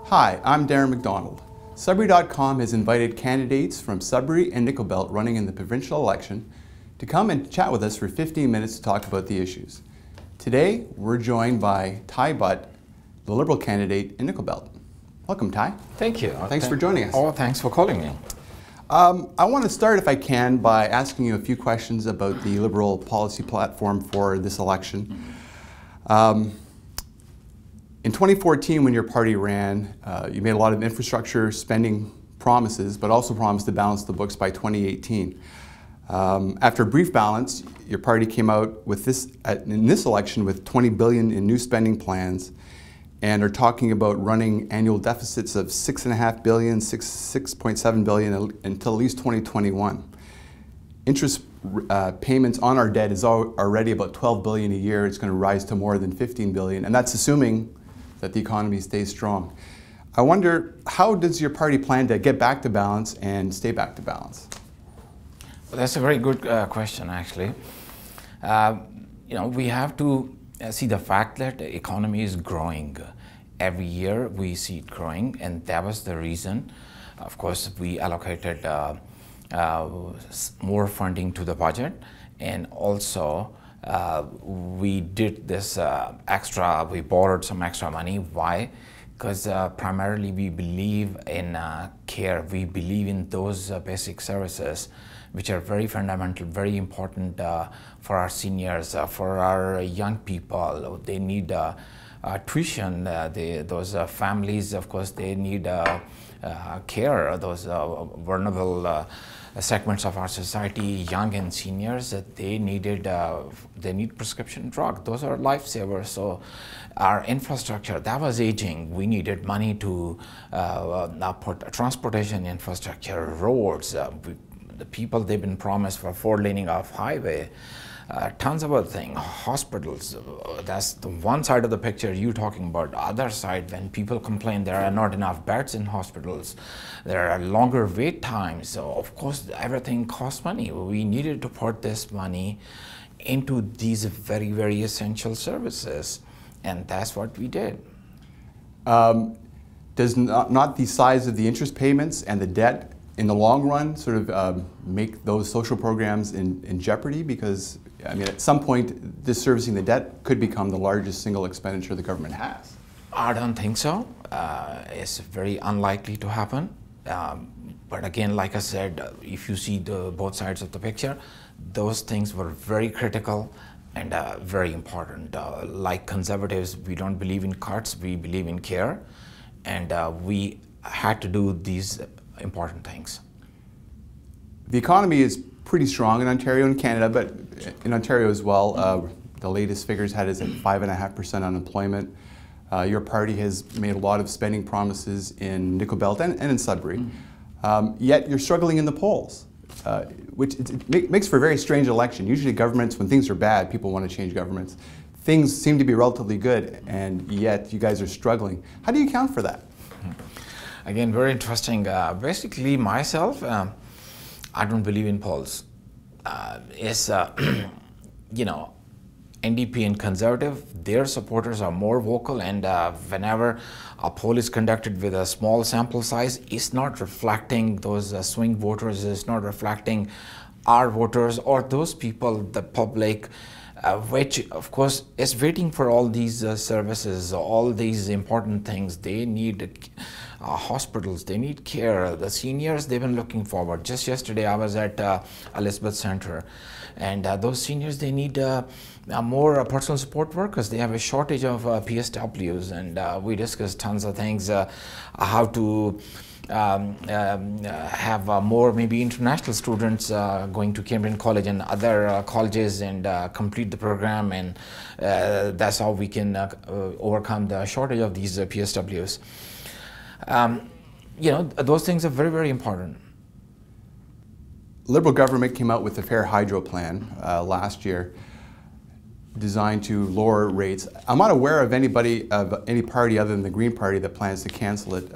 Hi, I'm Darren McDonald. Sudbury.com has invited candidates from Sudbury and Nickel Belt running in the provincial election to come and chat with us for 15 minutes to talk about the issues. Today, we're joined by Tay Butt, the Liberal candidate in Nickel Belt. Welcome, Tay. Thank you. Thanks for joining us. Oh, thanks for calling me. I want to start, if I can, by asking you a few questions about the Liberal policy platform for this election. In 2014, when your party ran, you made a lot of infrastructure spending promises, but also promised to balance the books by 2018. After a brief balance, your party came out with in this election with $20 billion in new spending plans, and are talking about running annual deficits of $6.5 billion, $6.7 billion until at least 2021. Interest payments on our debt is already about $12 billion a year. It's going to rise to more than $15 billion, and that's assuming that the economy stays strong. I wonder, how does your party plan to get back to balance and stay back to balance? Well, that's a very good question, actually. We have to see the fact that the economy is growing. Every year we see it growing, and that was the reason. Of course, we allocated more funding to the budget, and also we did this we borrowed some extra money. Why? Because primarily we believe in care. We believe in those basic services which are very fundamental, very important for our seniors, for our young people. They need tuition. Those families, of course, they need care. Those vulnerable segments of our society, young and seniors, they need prescription drugs. Those are lifesavers. So our infrastructure, that was aging. We needed money to put transportation infrastructure, roads. The people, they've been promised for 4-laning of highway, tons of other things, hospitals. That's the one side of the picture you're talking about. The other side, when people complain there are not enough beds in hospitals, there are longer wait times. So of course, everything costs money. We needed to put this money into these very, very essential services, and that's what we did. Does not the size of the interest payments and the debt in the long run sort of make those social programs in jeopardy? Because, I mean, at some point, this servicing the debt could become the largest single expenditure the government has. I don't think so. It's very unlikely to happen. But again, like I said, if you see both sides of the picture, those things were very critical and very important. Like conservatives, we don't believe in cuts, we believe in care. And we had to do these important things. The economy is pretty strong in Ontario and Canada, but in Ontario as well. The latest figures had us at 5.5% unemployment. Your party has made a lot of spending promises in Nickel Belt and in Sudbury, yet you're struggling in the polls, which makes for a very strange election. Usually governments, when things are bad, people want to change governments. Things seem to be relatively good, and yet you guys are struggling. How do you account for that? Again, very interesting. Basically, myself, I don't believe in polls. NDP and Conservative, their supporters are more vocal, and whenever a poll is conducted with a small sample size, it's not reflecting those swing voters, it's not reflecting our voters or those people, the public, which of course is waiting for all these services, all these important things. They need hospitals, they need care. The seniors, they've been looking forward. Just yesterday I was at Elizabeth Center, and those seniors, they need more personal support workers. They have a shortage of PSWs, and we discussed tons of things, how to have more maybe international students going to Cambridge College and other colleges and complete the program, and that's how we can overcome the shortage of these PSWs. Those things are very, very important. Liberal government came out with the Fair Hydro plan last year, designed to lower rates. I'm not aware of any party other than the Green Party that plans to cancel it.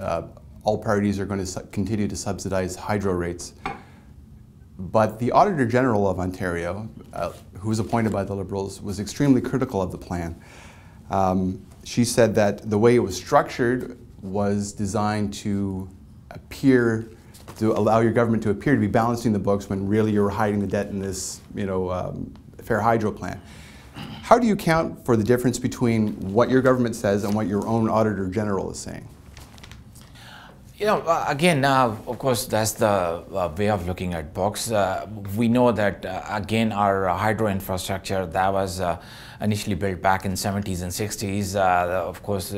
All parties are going to continue to subsidize hydro rates. But the Auditor General of Ontario, who was appointed by the Liberals, was extremely critical of the plan. She said that the way it was structured was designed to allow your government to appear to be balancing the books when really you're hiding the debt in this, Fair Hydro plan. How do you account for the difference between what your government says and what your own Auditor General is saying? Again, of course, that's the way of looking at books. We know that, again, our hydro infrastructure that was initially built back in 70s and 60s. Of course,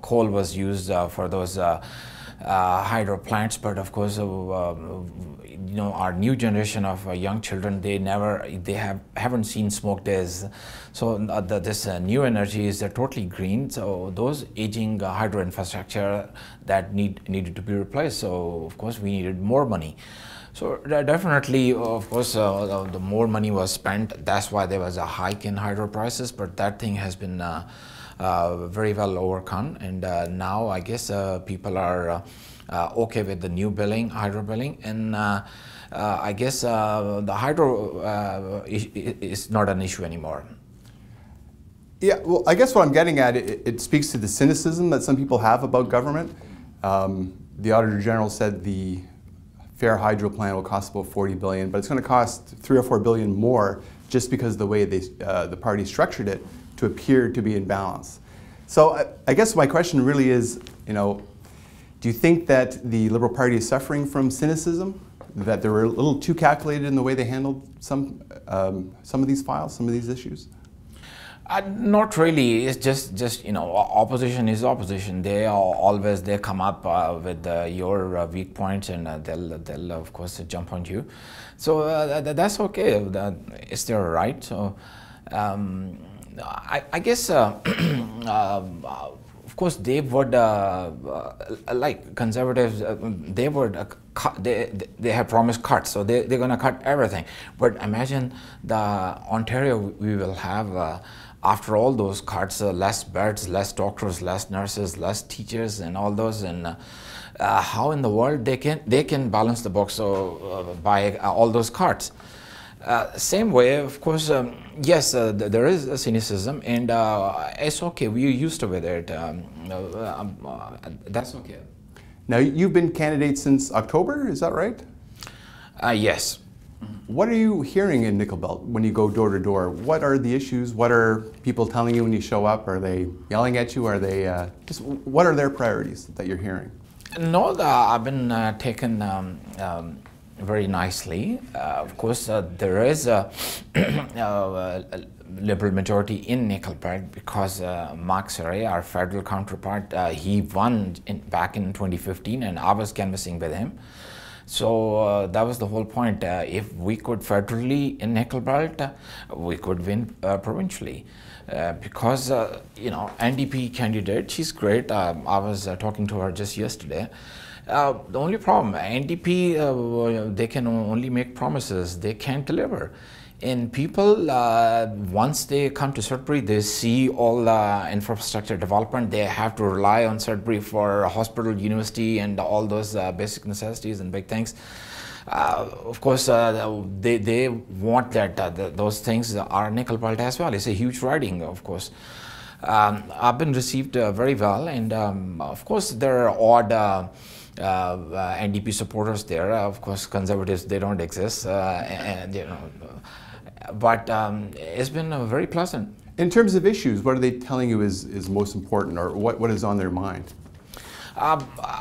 coal was used for those hydro plants, but of course, our new generation of young children, they haven't seen smoke days. So this new energy is totally green. So those aging hydro infrastructure that needed to be replaced. So of course we needed more money. So definitely, of course, the more money was spent. That's why there was a hike in hydro prices. But that thing has been very well overcome, and now I guess people are okay with the new hydro billing, and I guess the hydro is not an issue anymore. Yeah, well, I guess what I'm getting at, it speaks to the cynicism that some people have about government. The Auditor General said the Fair Hydro plan will cost about $40 billion, but it's going to cost $3 or $4 billion more just because the way the party structured it to appear to be in balance. So I guess my question really is, do you think that the Liberal Party is suffering from cynicism? That they were a little too calculated in the way they handled some of these files, some of these issues? Not really. It's just opposition is opposition. They come up with your weak points, and they'll of course jump on you. So that's okay. It's their right. So I guess of course they would like conservatives. They would they have promised cuts, so they're going to cut everything. But imagine the Ontario we will have. After all those cuts, less beds, less doctors, less nurses, less teachers, and all those, and how in the world they can balance the books by all those cuts? Same way, of course. Yes, there is a cynicism, and it's okay. We're used to it. That's okay. Now you've been candidate since October, is that right? Yes. What are you hearing in Nickel Belt when you go door to door? What are the issues? What are people telling you when you show up? Are they yelling at you? Are they just what are their priorities that you're hearing? No, I've been taken very nicely. Of course, there is a Liberal majority in Nickel Belt because Mark Serre, our federal counterpart, he won back in 2015, and I was canvassing with him. So that was the whole point. If we could federally in Nickel Belt, we could win provincially. Because, NDP candidate, she's great. I was talking to her just yesterday. The only problem, NDP, they can only make promises. They can't deliver. And people, once they come to Sudbury, they see all the infrastructure development. They have to rely on Sudbury for hospital, university, and all those basic necessities and big things. Of course, they want that those things are Nickel Belt as well. It's a huge riding, of course. I've been received very well, and of course there are odd NDP supporters there. Of course, conservatives, they don't exist, but it's been very pleasant. In terms of issues, what are they telling you is most important, or what is on their mind?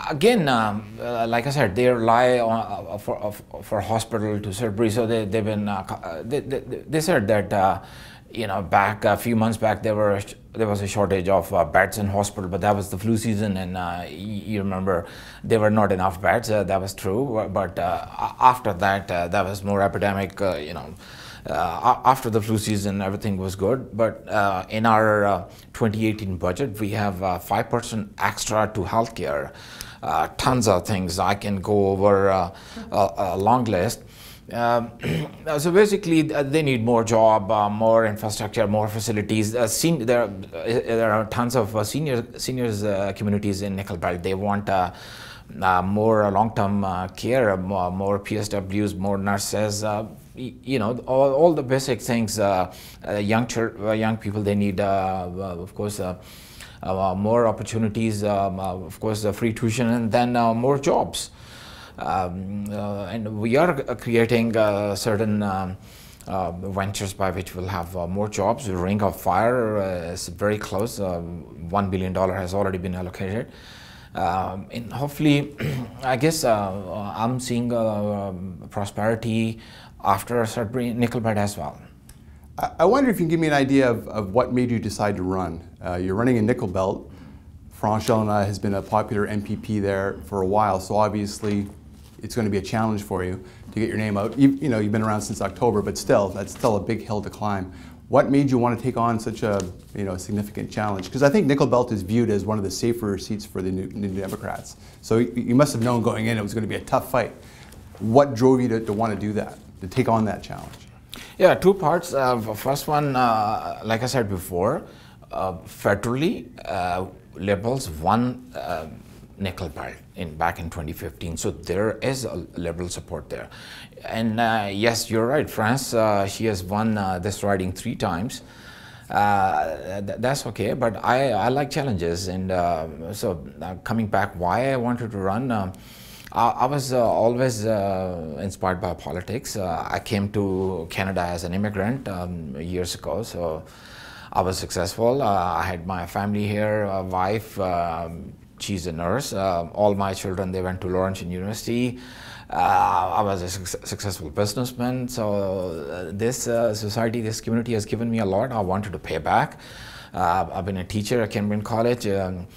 Again, like I said, they rely on for hospital to Sudbury, so they've been. They said that back a few months back there was a shortage of beds in hospital, but that was the flu season, and you remember there were not enough beds. That was true, but after that, that was more epidemic. After the flu season, everything was good. But in our 2018 budget, we have 5% extra to healthcare. Tons of things. I can go over a long list. So basically, they need more job, more infrastructure, more facilities. There are tons of seniors communities in Nickel Belt. They want more long-term care, more PSWs, more nurses. All the basic things. Young people, they need, of course, more opportunities, of course, free tuition, and then more jobs. And we are creating certain ventures by which we'll have more jobs. The Ring of Fire is very close. $1 billion has already been allocated. And hopefully, I guess I'm seeing prosperity after Sudbury and Nickel Belt as well. I wonder if you can give me an idea of what made you decide to run. You're running in Nickel Belt. Francois Chalana has been a popular MPP there for a while, so obviously it's going to be a challenge for you to get your name out. You know, you've been around since October, but still, that's still a big hill to climb. What made you want to take on such a significant challenge? Because I think Nickel Belt is viewed as one of the safer seats for the New Democrats. So you must have known going in it was going to be a tough fight. What drove you to want to do that, to take on that challenge? Yeah, two parts. First one, like I said before, federally, Liberals won Nickel Belt back in 2015, so there is a Liberal support there. And yes, you're right, France, she has won this riding 3 times. That's okay, but I like challenges, and so coming back, why I wanted to run, I was always inspired by politics. I came to Canada as an immigrant years ago, so I was successful. I had my family here, a wife, she's a nurse. All my children, they went to Laurentian University. I was a successful businessman. So this society, this community has given me a lot. I wanted to pay back. I've been a teacher at Cambridge College. You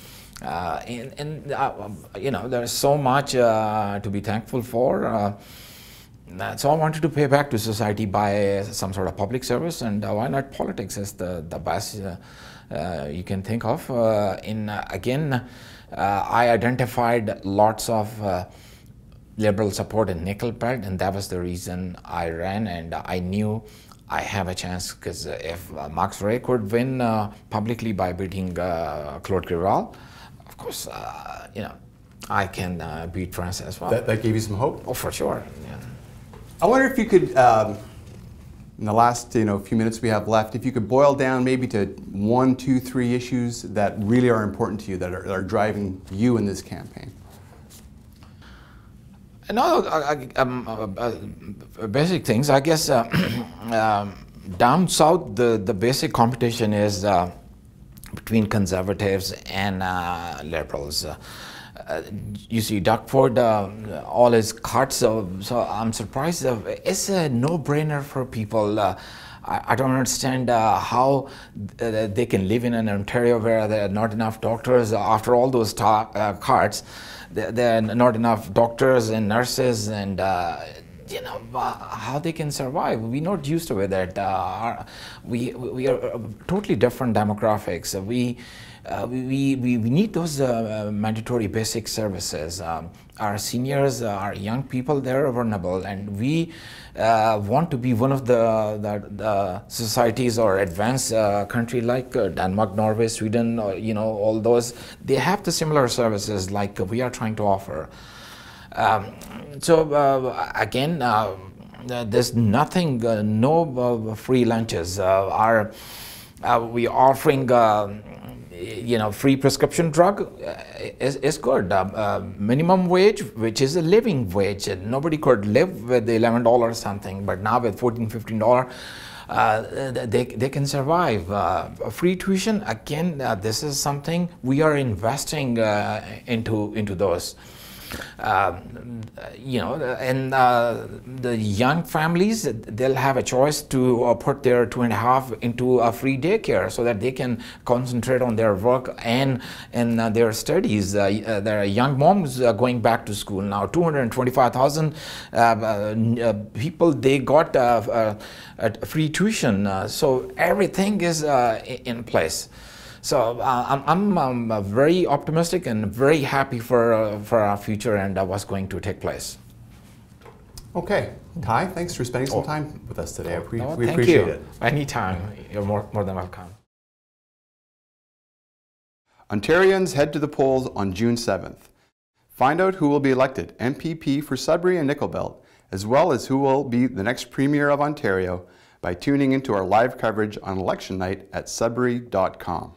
know, there's so much to be thankful for. So I wanted to pay back to society by some sort of public service, and why not politics is the best you can think of. Again, I identified lots of Liberal support in Nickel Belt, and that was the reason I ran, and I knew I have a chance, because if Max Ray could win publicly by beating Claude Grival, of course, you know, I can beat France as well. That gave you some hope? Oh, for sure. Yeah. I wonder if you could, in the last few minutes we have left, if you could boil down maybe to 1, 2, 3 issues that really are important to you, that are driving you in this campaign. No, basic things. I guess down south, the basic competition is between conservatives and liberals. You see, Doug Ford, all his cuts, so I'm surprised. It's a no-brainer for people. I don't understand how they can live in an Ontario where there are not enough doctors. After all those cuts, there are not enough doctors and nurses, and you know, how they can survive. We're not used to it. That we are totally different demographics. We need those mandatory basic services. Our seniors, our young people, they're vulnerable, and we want to be one of the societies or advanced country like Denmark, Norway, Sweden, or, you know, all those. They have the similar services like we are trying to offer. Again, there's nothing, no free lunches. We are offering you know, free prescription drug is good. Minimum wage, which is a living wage. Nobody could live with $11 something, but now with $14, $15, they can survive. Free tuition, again, this is something we are investing into those. You know, and the young families, they'll have a choice to put their 2.5 into a free daycare so that they can concentrate on their work and their studies. There are young moms going back to school now. 225,000 people, they got free tuition. So everything is in place. So I'm very optimistic and very happy for our future and what's going to take place. Okay, Ty, thanks for spending some time with us today. We thank appreciate you. it. Anytime, you're more than welcome. Ontarians head to the polls on June 7th. Find out who will be elected MPP for Sudbury and Nickel Belt, as well as who will be the next Premier of Ontario by tuning into our live coverage on election night at Sudbury.com.